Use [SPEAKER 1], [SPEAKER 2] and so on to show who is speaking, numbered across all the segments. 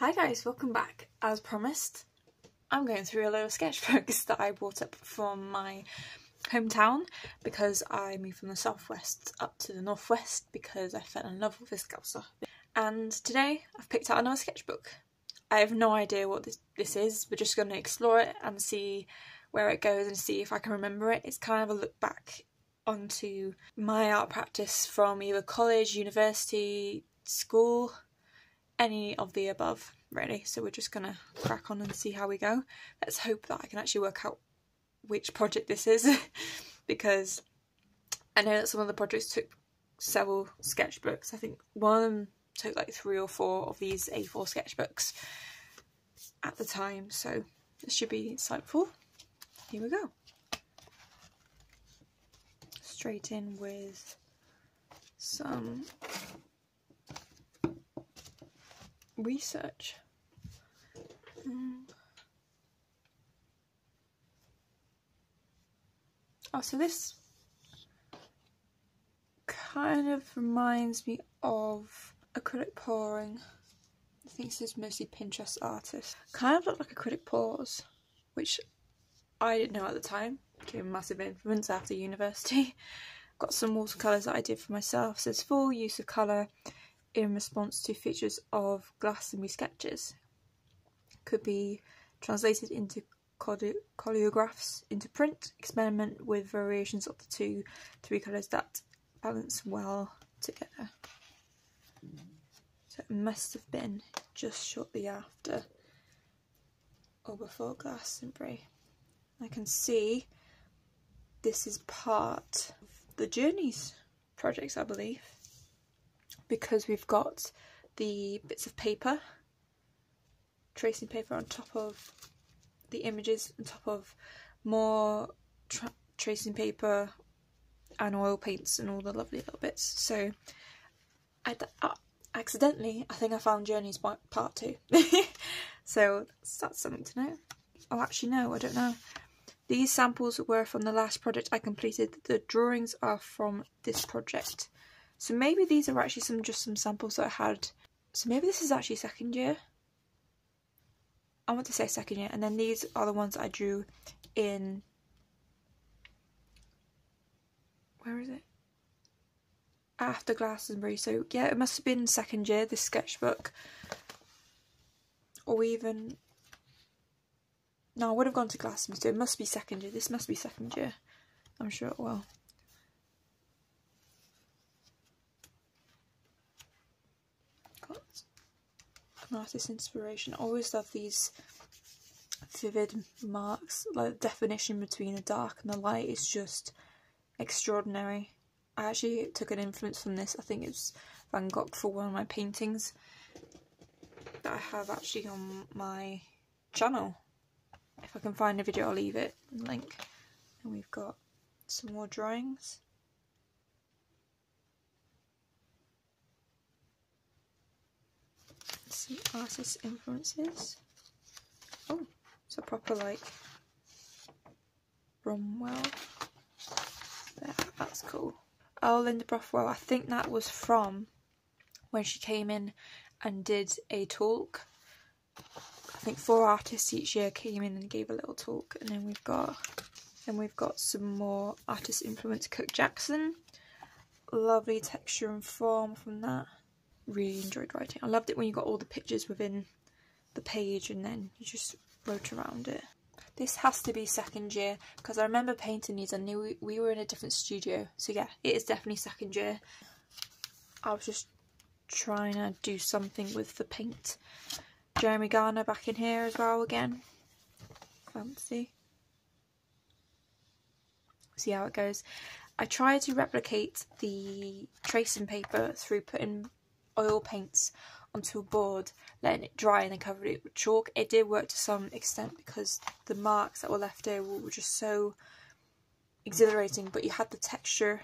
[SPEAKER 1] Hi guys, welcome back. As promised, I'm going through a load of sketchbooks that I brought up from my hometown because I moved from the southwest up to the northwest because I fell in love with Scull. And today I've picked out another sketchbook. I have no idea what this is. We're just going to explore it and see where it goes and see if I can remember it. It's kind of a look back onto my art practice from either college, university, school, any of the above really. So we're just gonna crack on and see how we go. Let's hope that I can actually work out which project this is because I know that some of the projects took several sketchbooks. I think one of them took like 3 or 4 of these A4 sketchbooks at the time, so this should be insightful. Here we go. Straight in with some research. Oh, so this kind of reminds me of acrylic pouring. I think this is mostly Pinterest artists. Kind of look like acrylic pours, which I didn't know at the time. Became a massive influence after university. Got some watercolours that I did for myself. So it's full use of colour in response to features of glastonbury sketches. Could be translated into choreographs into print, experiment with variations of the 2-3 colours that balance well together. So it must have been just shortly after or before Glastonbury. I can see this is part of the Journeys projects, I believe, because we've got the bits of paper, tracing paper on top of the images, on top of more tracing paper and oil paints and all the lovely little bits. So accidentally I think I found Journeys part 2. So that's something to know. Oh, actually no, I don't know. These samples were from the last project I completed. The drawings are from this project. So maybe these are actually just some samples that I had. So maybe this is actually second year. I want to say second year. And then these are the ones I drew in... Where is it? After Glastonbury. So yeah, it must have been second year, this sketchbook. Or even... No, I would have gone to Glastonbury, so it must be second year. This must be second year. I'm sure it will. Got an artist's inspiration. I always love these vivid marks. Like the definition between the dark and the light is just extraordinary. I actually took an influence from this. I think it's Van Gogh for one of my paintings that I have actually on my channel. If I can find a video, I'll leave it link. And we've got some more drawings. Some artist influences. Oh, it's a proper like Bromwell. There, that's cool. Oh, Linda Brothwell. I think that was from when she came in and did a talk. I think 4 artists each year came in and gave a little talk, and then we've got some more artist influence. Cook Jackson, lovely texture and form from that. Really enjoyed writing. I loved it when you got all the pictures within the page and then you just wrote around it. This has to be second year because I remember painting these. I knew we were in a different studio, so yeah, it is definitely second year. I was just trying to do something with the paint. Jeremy Garner back in here as well again. Fancy. See how it goes. I tried to replicate the tracing paper through putting oil paints onto a board, letting it dry and then covered it with chalk. It did work to some extent because the marks that were left over were just so exhilarating, but you had the texture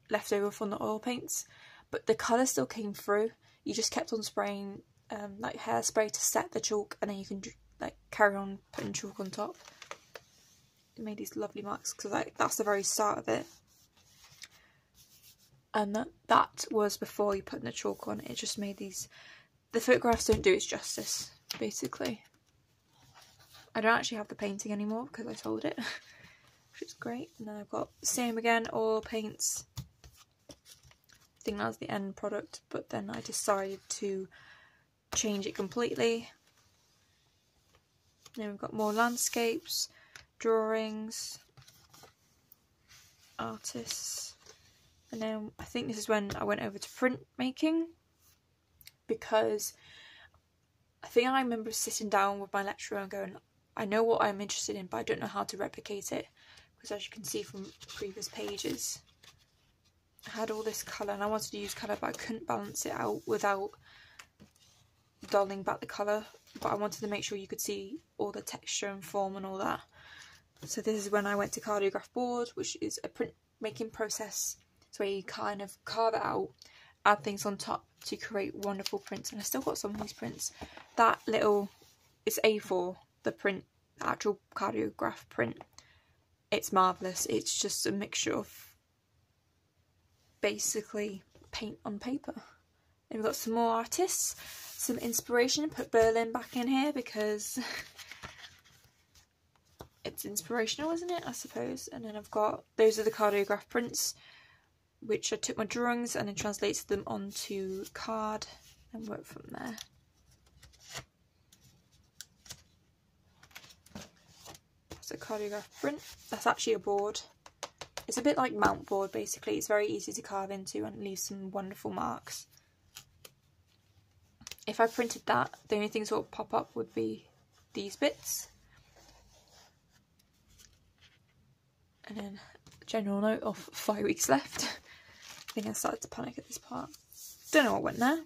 [SPEAKER 1] left over from the oil paints, but the colour still came through. You just kept on spraying like hairspray to set the chalk, and then you can like carry on putting chalk on top. It made these lovely marks because like that's the very start of it, and that was before you put the chalk on. It just made these the photographs don't do its justice, basically. I don't actually have the painting anymore because I sold it, which is great. And then I've got the same again, oil paints. I think that's the end product, but then I decided to change it completely. Then we've got more landscapes, drawings, artists, and then I think this is when I went over to printmaking, because I think I remember sitting down with my lecturer and going, I know what I'm interested in, but I don't know how to replicate it, because as you can see from previous pages, I had all this colour and I wanted to use colour, but I couldn't balance it out without dulling back the colour, but I wanted to make sure you could see all the texture and form and all that. So this is when I went to cardiograph board, which is a printmaking process. So you kind of carve it out, add things on top to create wonderful prints. And I still got some of these prints. That little, it's A4, the print, the actual cardiograph print. It's marvellous. It's just a mixture of basically paint on paper. And we've got some more artists, some inspiration. Put Berlin back in here because it's inspirational, isn't it? I suppose. And then I've got, those are the cardiograph prints, which I took my drawings and then translated them onto card and worked from there. That's a cardiograph print. That's actually a board. It's a bit like mount board basically. It's very easy to carve into and leave some wonderful marks. If I printed that, the only things that would pop up would be these bits. And then a general note of 5 weeks left. I think I started to panic at this part. Don't know what went there.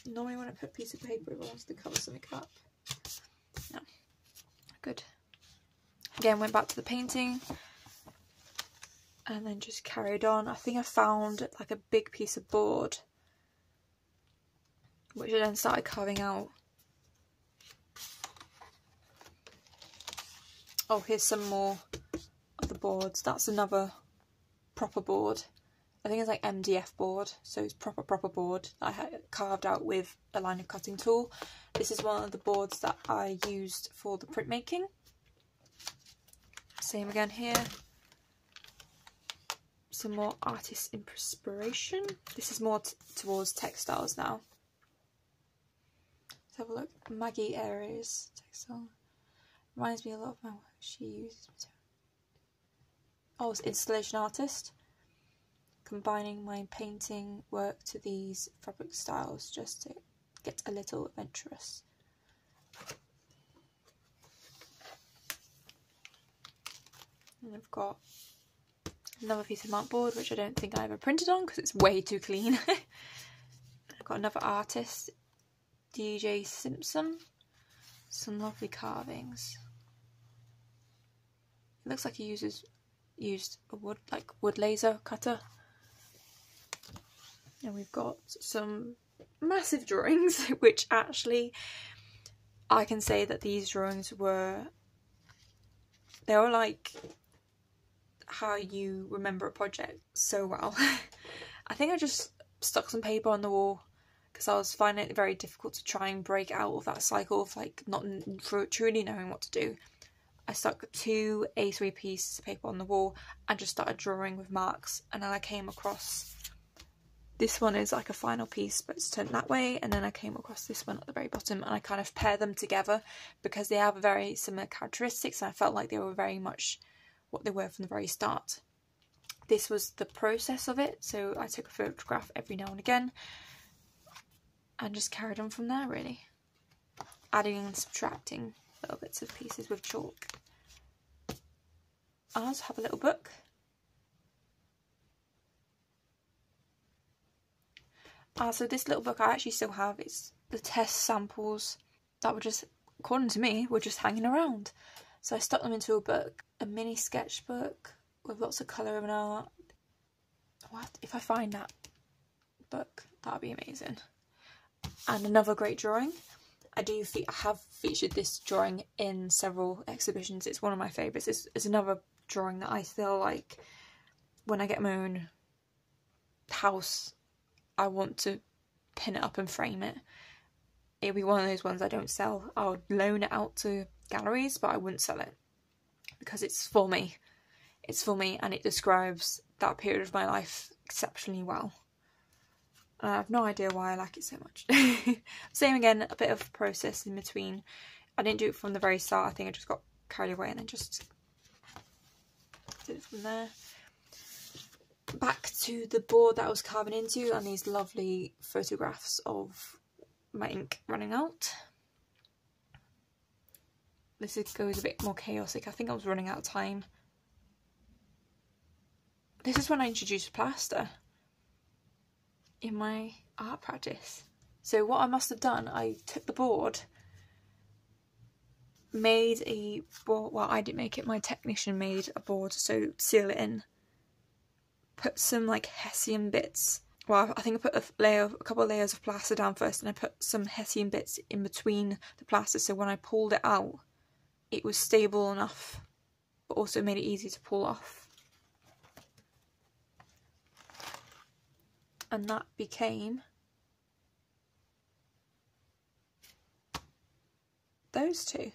[SPEAKER 1] Normally when I put a piece of paper, it wants to cover something up. No. Good. Again, went back to the painting. And then just carried on. I think I found like a big piece of board, which I then started carving out. Oh, here's some more of the boards. That's another proper board. I think it's like MDF board, so it's proper board that I had carved out with a line of cutting tool. This is one of the boards that I used for the printmaking. Same again here. Some more artist inspiration. This is more towards textiles now. Let's have a look. Maggie Aries textile. Reminds me a lot of my work. She uses material. Oh, it's installation artist. Combining my painting work to these fabric styles just to get a little adventurous. And I've got another piece of mount board, which I don't think I ever printed on because it's way too clean. I've got another artist, DJ Simpson. Some lovely carvings. It looks like he used a wood laser cutter. And we've got some massive drawings, which actually I can say that these drawings were like how you remember a project so well. I think I just stuck some paper on the wall because I was finding it very difficult to try and break out of that cycle of like not truly knowing what to do. I stuck 2 A3 pieces of paper on the wall and just started drawing with marks, and then I came across this one is like a final piece but it's turned that way, and then I came across this one at the very bottom and I kind of paired them together because they have very similar characteristics and I felt like they were very much what they were from the very start. This was the process of it, so I took a photograph every now and again and just carried on from there really. Adding and subtracting little bits of pieces with chalk. I also have a little book. So this little book I actually still have. It's the test samples that were just, according to me, were just hanging around. So I stuck them into a book, a mini sketchbook with lots of colour and art. What? If I find that book, that would be amazing. And another great drawing. I have featured this drawing in several exhibitions. It's one of my favourites. It's another drawing that I feel like when I get my own house, I want to pin it up and frame it. It'll be one of those ones I don't sell. I'll loan it out to galleries, but I wouldn't sell it because it's for me. It's for me, and it describes that period of my life exceptionally well. And I have no idea why I like it so much. Same again, a bit of process in between. I didn't do it from the very start. I think I just got carried away and then just did it from there. Back to the board that I was carving into, and these lovely photographs of my ink running out. This goes a bit more chaotic. I think I was running out of time. This is when I introduced plaster in my art practice. So what I must have done, I took the board, made a board, well I didn't make it, my technician made a board so to seal it in. Put some like Hessian bits, well I think I put a couple of layers of plaster down first, and I put some Hessian bits in between the plaster, so when I pulled it out it was stable enough but also made it easy to pull off. And that became those two.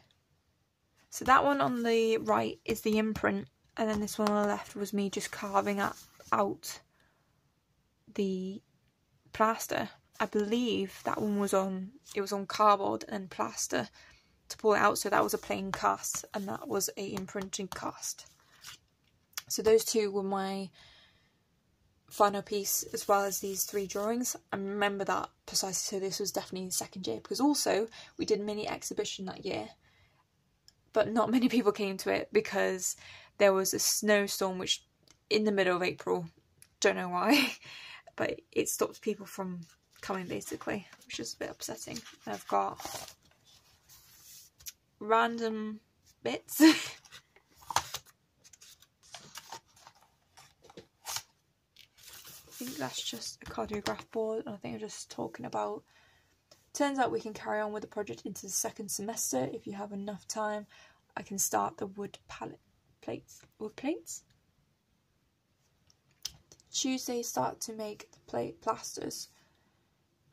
[SPEAKER 1] So that one on the right is the imprint, and then this one on the left was me just carving out the plaster. I believe that one was on cardboard and plaster to pull it out, so that was a plain cast and that was a imprinting cast. So those two were my final piece, as well as these 3 drawings. I remember that precisely, so this was definitely the second year, because also we did a mini exhibition that year, but not many people came to it because there was a snowstorm which in the middle of April, don't know why, but it stopped people from coming basically, which is a bit upsetting. And I've got random bits. I think that's just a cardiograph board, and I think I'm just talking about, turns out we can carry on with the project into the second semester if you have enough time. I can start the wood plates. Tuesday, start to make the plate plasters.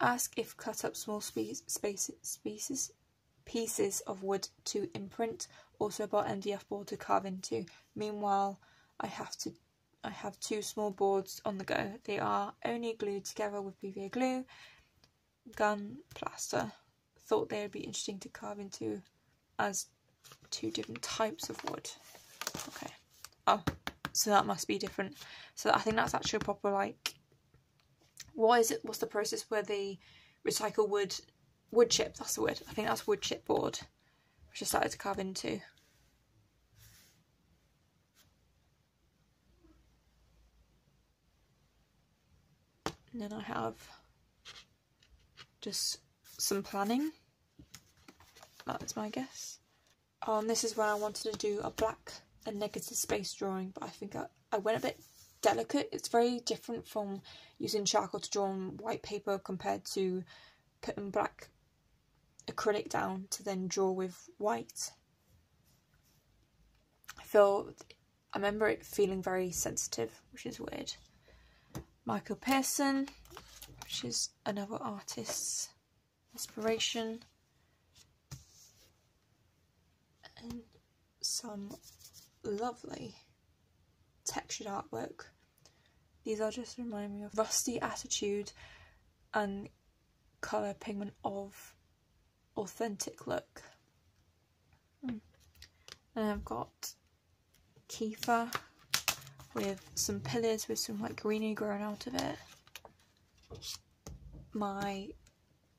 [SPEAKER 1] Ask if cut up small pieces of wood to imprint. Also bought MDF board to carve into. Meanwhile, I have 2 small boards on the go. They are only glued together with PVA glue, gun, plaster. Thought they would be interesting to carve into as 2 different types of wood. Okay. Oh, so that must be different. So I think that's actually a proper, like, what is it? What's the process where they recycle wood? Wood chip, that's the word. I think that's wood chip board, which I started to carve into. And then I have just some planning. That is my guess. Oh, and this is when I wanted to do a black and negative space drawing, but I think I went a bit delicate. It's very different from using charcoal to draw on white paper compared to putting black acrylic down to then draw with white. I remember it feeling very sensitive, which is weird. Michael Pearson, which is another artist's inspiration, and some lovely textured artwork. These are just remind me of rusty attitude and colour pigment of authentic look. And I've got Kiefer with some pillars with some like greenery growing out of it. My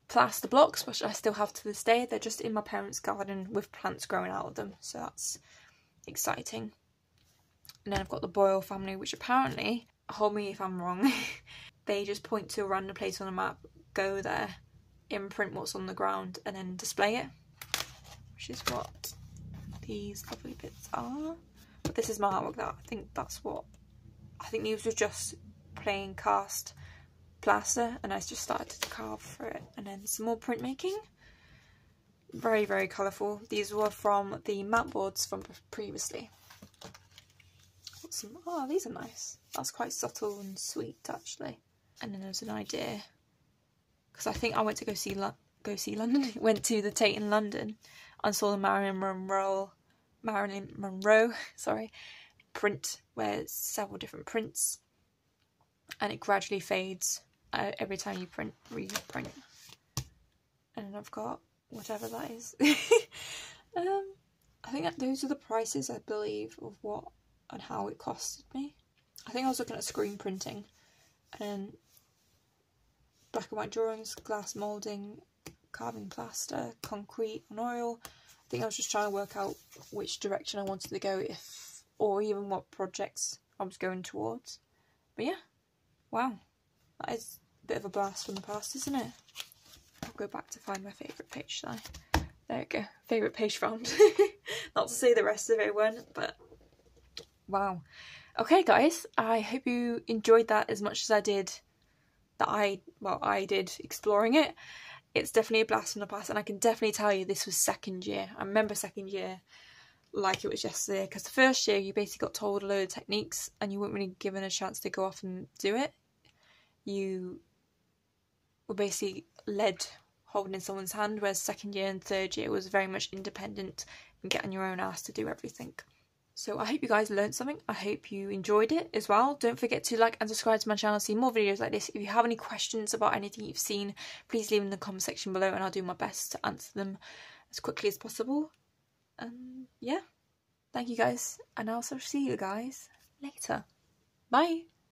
[SPEAKER 1] plaster blocks, which I still have to this day, they're just in my parents' garden with plants growing out of them, so that's exciting. And then I've got the Boyle family, which apparently, hold me if I'm wrong, they just point to a random place on a map, go there, imprint what's on the ground, and then display it, which is what these lovely bits are. But this is my artwork. I think these were just plain cast plaster, and I just started to carve for it. And then some more printmaking. Very, very colourful. These were from the mat boards from previously. Oh, these are nice. That's quite subtle and sweet, actually. And then there's an idea because I think I went to go see London. Went to the Tate in London and saw the Marilyn Monroe, sorry, print, where it's several different prints, and it gradually fades every time you reprint. And I've got whatever that is. I think that those are the prices, I believe, of what and how it costed me. I think I was looking at screen printing, and black and white drawings, glass moulding, carving plaster, concrete and oil. I think I was just trying to work out which direction I wanted to go, or even what projects I was going towards. But yeah, wow, that is a bit of a blast from the past, isn't it? I'll go back to find my favourite page, shall I? There we go, favourite page found. Not to say the rest of it went, but wow. Okay guys, I hope you enjoyed that as much as I did, I did exploring it. It's definitely a blast from the past, and I can definitely tell you this was second year. I remember second year like it was yesterday, because the first year you basically got told a load of techniques and you weren't really given a chance to go off and do it. You were basically led holding in someone's hand, whereas second year and third year was very much independent and getting your own ass to do everything. So I hope you guys learned something. I hope you enjoyed it as well. Don't forget to like and subscribe to my channel to see more videos like this. If you have any questions about anything you've seen, please leave them in the comment section below and I'll do my best to answer them as quickly as possible. Yeah, thank you guys, and I'll see you guys later. Bye.